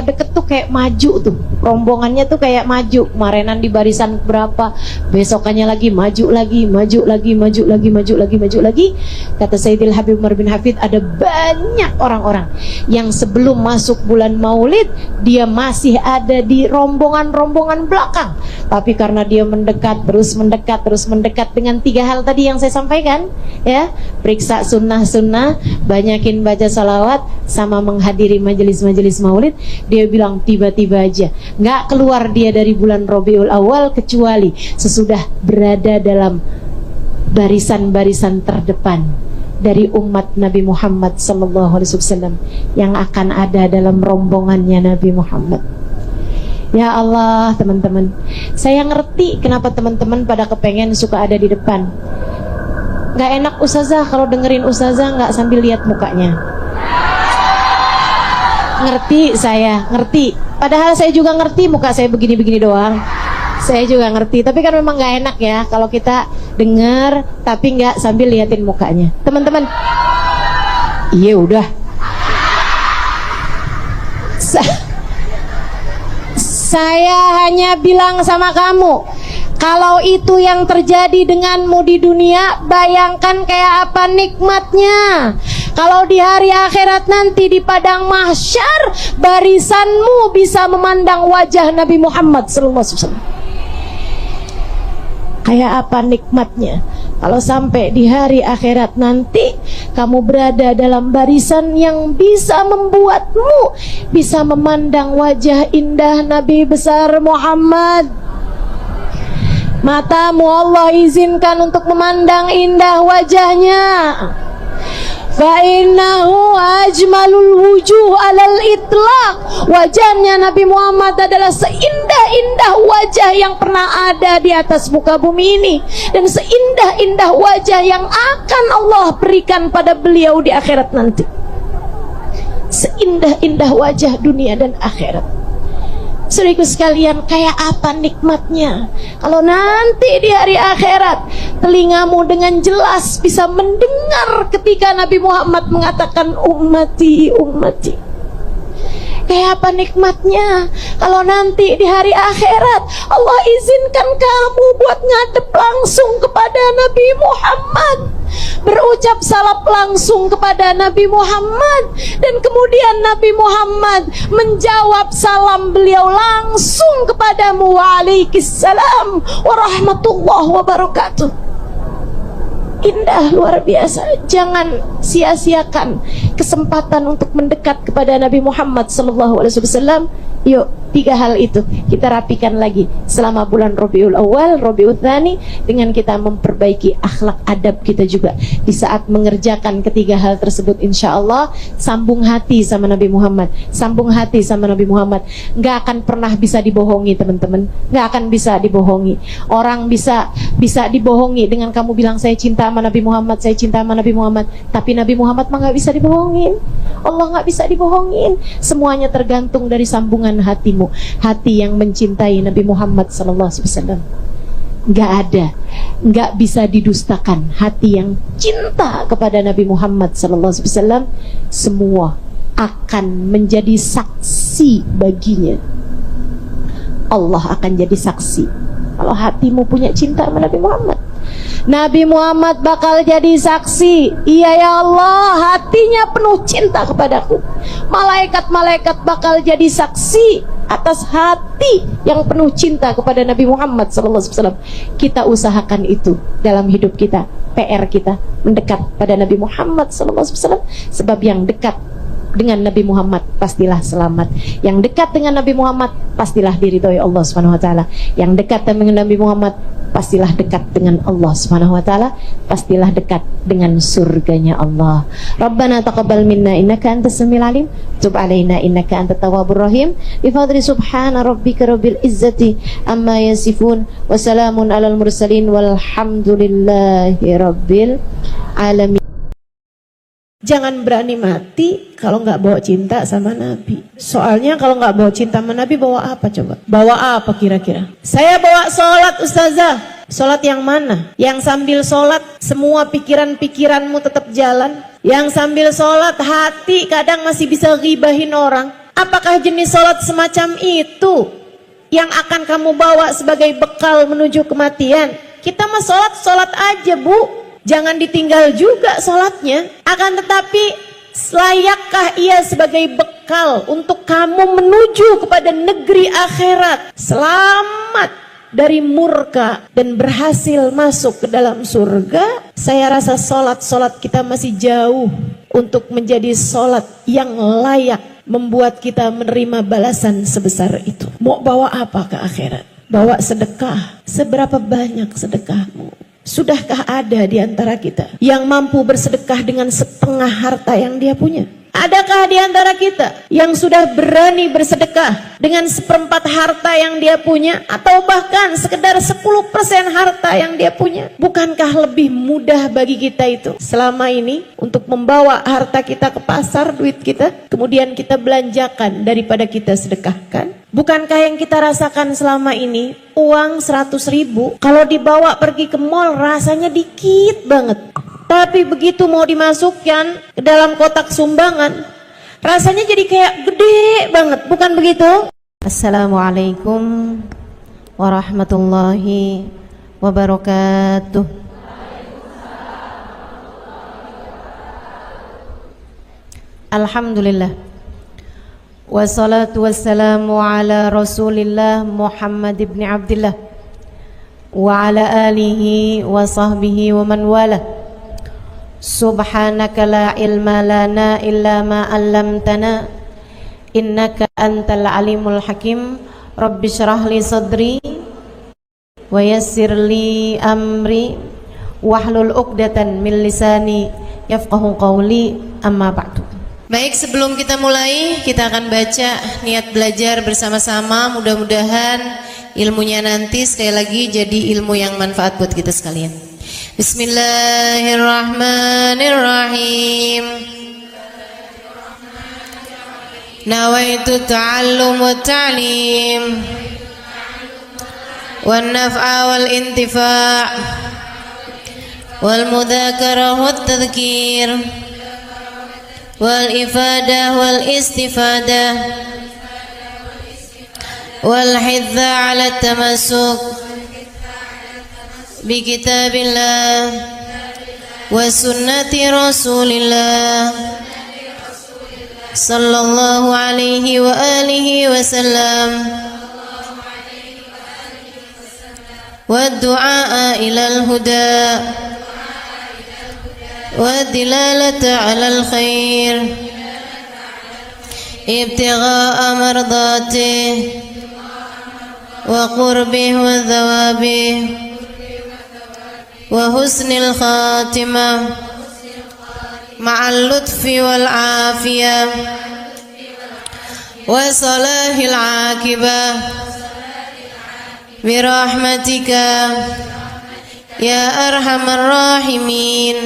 deket tuh kayak maju tuh. Rombongannya tuh kayak maju. Kemarinan di barisan berapa, besokannya lagi maju lagi. Kata Sayyidil Habib Umar bin Hafid, ada banyak orang-orang yang sebelum masuk bulan maulid dia masih ada di rombongan belakang. Tapi karena dia terus mendekat dengan 3 hal tadi yang saya sampaikan, ya, periksa sunnah-sunnah, banyakin baca salawat, sama menghadiri majelis-majelis maulid, dia bilang tiba-tiba aja nggak keluar dia dari bulan Rabiul Awal kecuali sesudah berada dalam barisan-barisan terdepan dari umat Nabi Muhammad SAW yang akan ada dalam rombongannya Nabi Muhammad. Ya Allah, teman-teman, saya ngerti kenapa teman-teman pada kepengen suka ada di depan. Nggak enak ustazah kalau dengerin ustazah nggak sambil lihat mukanya. Ngerti, saya ngerti. Padahal saya juga ngerti muka saya begini-begini doang. Saya juga ngerti. Tapi kan memang nggak enak ya kalau kita dengar tapi nggak sambil liatin mukanya. Teman-teman, iya udah. Saya hanya bilang sama kamu, kalau itu yang terjadi denganmu di dunia, bayangkan kayak apa nikmatnya kalau di hari akhirat nanti di padang mahsyar barisanmu bisa memandang wajah Nabi Muhammad SAW. Kayak apa nikmatnya kalau sampai di hari akhirat nanti kamu berada dalam barisan yang bisa membuatmu bisa memandang wajah indah Nabi besar Muhammad. Matamu Allah izinkan untuk memandang indah wajahnya. Fa innahu ajmalul wujuh alal itlaq. Wajahnya Nabi Muhammad adalah seindah-indah wajah yang pernah ada di atas muka bumi ini, dan seindah-indah wajah yang akan Allah berikan pada beliau di akhirat nanti. Seindah-indah wajah dunia dan akhirat. Saudaraku sekalian, kayak apa nikmatnya kalau nanti di hari akhirat telingamu dengan jelas bisa mendengar ketika Nabi Muhammad mengatakan ummati, ummati. Kayak apa nikmatnya kalau nanti di hari akhirat Allah izinkan kamu buat ngadep langsung kepada Nabi Muhammad, berucap salam langsung kepada Nabi Muhammad, dan kemudian Nabi Muhammad menjawab salam beliau langsung kepadamu, waalaikumsalam warahmatullahi wabarakatuh. Indah luar biasa. Jangan sia-siakan kesempatan untuk mendekat kepada Nabi Muhammad SAW. Yuk Tiga hal itu kita rapikan lagi selama bulan Rabiul Awal, Rabiul Tsani, dengan kita memperbaiki akhlak adab kita juga di saat mengerjakan ketiga hal tersebut. Insya Allah sambung hati sama Nabi Muhammad, sambung hati sama Nabi Muhammad. Nggak akan pernah bisa dibohongi teman-teman, nggak akan bisa dibohongi. Orang bisa dibohongi dengan kamu bilang saya cinta sama Nabi Muhammad, saya cinta sama Nabi Muhammad, tapi Nabi Muhammad mah nggak bisa dibohongin. Allah nggak bisa dibohongin. Semuanya tergantung dari sambungan hatimu. Hati yang mencintai Nabi Muhammad SAW nggak ada, nggak bisa didustakan. Hati yang cinta kepada Nabi Muhammad SAW semua akan menjadi saksi baginya. Allah akan jadi saksi kalau hatimu punya cinta sama Nabi Muhammad. Nabi Muhammad bakal jadi saksi. Iya ya Allah, hatinya penuh cinta kepadaku. Malaikat-malaikat bakal jadi saksi atas hati yang penuh cinta kepada Nabi Muhammad SAW. Kita usahakan itu dalam hidup kita. PR kita mendekat pada Nabi Muhammad SAW. Sebab yang dekat dengan Nabi Muhammad pastilah selamat. Yang dekat dengan Nabi Muhammad pastilah diridhoi Allah Subhanahu wa taala. Yang dekat dengan Nabi Muhammad pastilah dekat dengan Allah Subhanahu wa taala, pastilah dekat dengan surganya Allah. Rabbana taqabbal minna innaka antas samiul alim, tub alaina innaka antat tawwabur rahim. Bi fadli subhana rabbika rabbil izzati amma yasifun wa salamun alal mursalin walhamdulillahi rabbil alamin. Jangan berani mati kalau nggak bawa cinta sama Nabi. Soalnya kalau nggak bawa cinta sama Nabi, bawa apa coba? Bawa apa kira-kira? Saya bawa sholat ustazah. Sholat yang mana? Yang sambil sholat semua pikiran-pikiranmu tetap jalan. Yang sambil sholat hati kadang masih bisa ghibahin orang. Apakah jenis sholat semacam itu yang akan kamu bawa sebagai bekal menuju kematian? Kita mah sholat aja bu. Jangan ditinggal juga sholatnya. Akan tetapi layakkah ia sebagai bekal untuk kamu menuju kepada negeri akhirat, selamat dari murka dan berhasil masuk ke dalam surga? Saya rasa sholat kita masih jauh untuk menjadi sholat yang layak membuat kita menerima balasan sebesar itu. Mau bawa apa ke akhirat? Bawa sedekah. Seberapa banyak sedekahmu? Sudahkah ada di antara kita yang mampu bersedekah dengan setengah harta yang dia punya? Adakah di antara kita yang sudah berani bersedekah dengan seperempat harta yang dia punya, atau bahkan sekedar 10% harta yang dia punya? Bukankah lebih mudah bagi kita itu selama ini untuk membawa harta kita ke pasar, duit kita, kemudian kita belanjakan daripada kita sedekahkan? Bukankah yang kita rasakan selama ini, uang 100.000 kalau dibawa pergi ke mall rasanya dikit banget, tapi begitu mau dimasukkan ke dalam kotak sumbangan rasanya jadi kayak gede banget, bukan begitu? Assalamualaikum warahmatullahi wabarakatuh. Alhamdulillah, wassalatu wassalamu ala rasulillah Muhammad ibn Abdillah wa ala alihi wa sahbihi wa man wala. Subhanaka la ilma lana illa ma 'allamtana innaka antal alimul hakim. Rabbi shrah li sadri wa yassir li amri wahlul 'uqdatan min lisani yafqahu qawli, amma ba'du. Baik, sebelum kita mulai, kita akan baca niat belajar bersama-sama. Mudah-mudahan ilmunya nanti sekali lagi jadi ilmu yang manfaat buat kita sekalian. Bismillahirrahmanirrahim. Nawaitu ta'allum wa ta'lim wan naf'a wal intifa' wal mudzakarah wat tadhkir wal ifadah wal istifadah wal hidza 'ala tamassuk bi kitabillah wa sunnati rasulillah sallallahu alaihi wa alihi wasallam wa du'a ilal huda wa dilalata alal khair ابتغاء مرضاته وقربه وثوابه وحسن الخاتمة مع اللطف والعافية وصلاح العاقبة برحمتك يا أرحم الراحمين.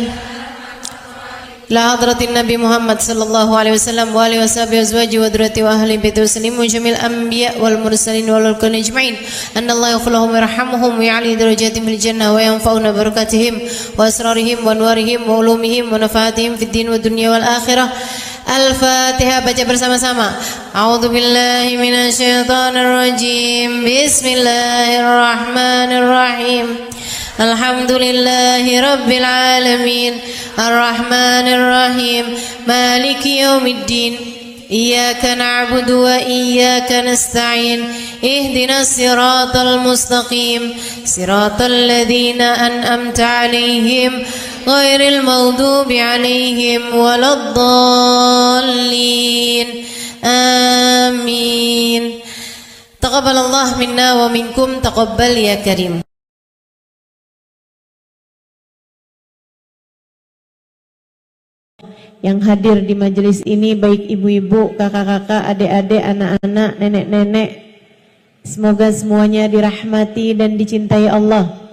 إلى حضرة النبي محمد صلى الله عليه وسلم وآله وصحبه وأزواجه وذريته وأهل بيته وسلم وجميع الأنبياء والمرسلين والملائكة أجمعين أن الله يغفر لهم ويرحمهم ويعلي درجاتهم في الجنة وينفعنا ببركاتهم وأسرارهم وأنوارهم وعلومهم ونفعاتهم في الدين والدنيا والآخرة. Al-Fatihah, baca bersama-sama. A'udzu billahi minasyaitonir rajim. Bismillahirrahmanirrahim. Alhamdulillahi rabbil alamin. Arrahmanir rahim. Maliki yaumiddin. Iyyaka na'budu wa iyyaka nasta'in. Ihdinas siratal mustaqim. Siratal ladzina an'amta 'alaihim ghairil maghdubi 'alaihim waladdallin. Amin. Taqabbalallahu minna wa minkum, taqabbal ya karim. Yang hadir di majelis ini baik ibu-ibu, kakak-kakak, adik-adik, anak-anak, nenek-nenek, semoga semuanya dirahmati dan dicintai Allah.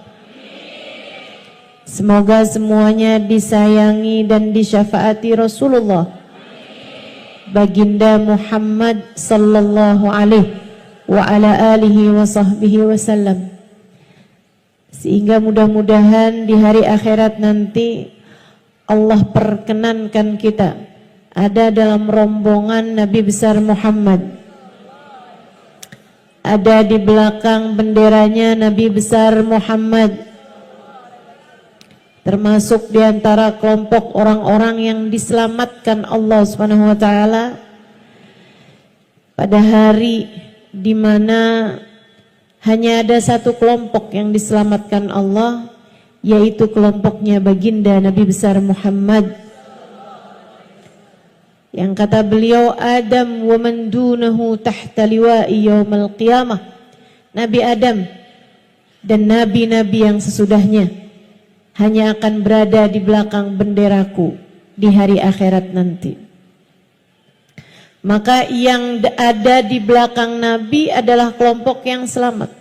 Semoga semuanya disayangi dan disyafaati Rasulullah Baginda Muhammad sallallahu alaihi wa ala alihi wa sahbihi wasallam, sehingga mudah-mudahan di hari akhirat nanti Allah perkenankan kita ada dalam rombongan Nabi besar Muhammad, ada di belakang benderanya Nabi besar Muhammad, termasuk di antara kelompok orang-orang yang diselamatkan Allah Subhanahu wa taala pada hari di mana hanya ada satu kelompok yang diselamatkan Allah, yaitu kelompoknya baginda Nabi besar Muhammad, yang kata beliau, Adam wa man dunahu tahta liwa'i yaumal qiyamah. Nabi Adam dan nabi-nabi yang sesudahnya hanya akan berada di belakang benderaku di hari akhirat nanti. Maka yang ada di belakang Nabi adalah kelompok yang selamat.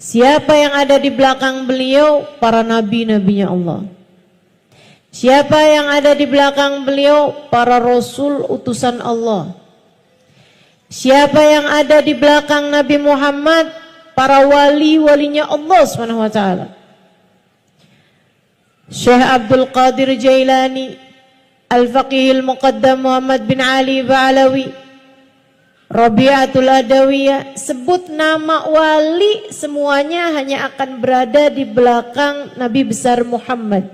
Siapa yang ada di belakang beliau? Para nabi-nabinya Allah. Siapa yang ada di belakang beliau? Para rasul utusan Allah. Siapa yang ada di belakang Nabi Muhammad? Para wali-walinya Allah Subhanahu wa taala. Syekh Abdul Qadir Jailani, Al-Faqih Al-Muqaddam Muhammad bin Ali Ba'alawi, Rabi'atul Adawiyah, sebut nama wali semuanya hanya akan berada di belakang Nabi besar Muhammad.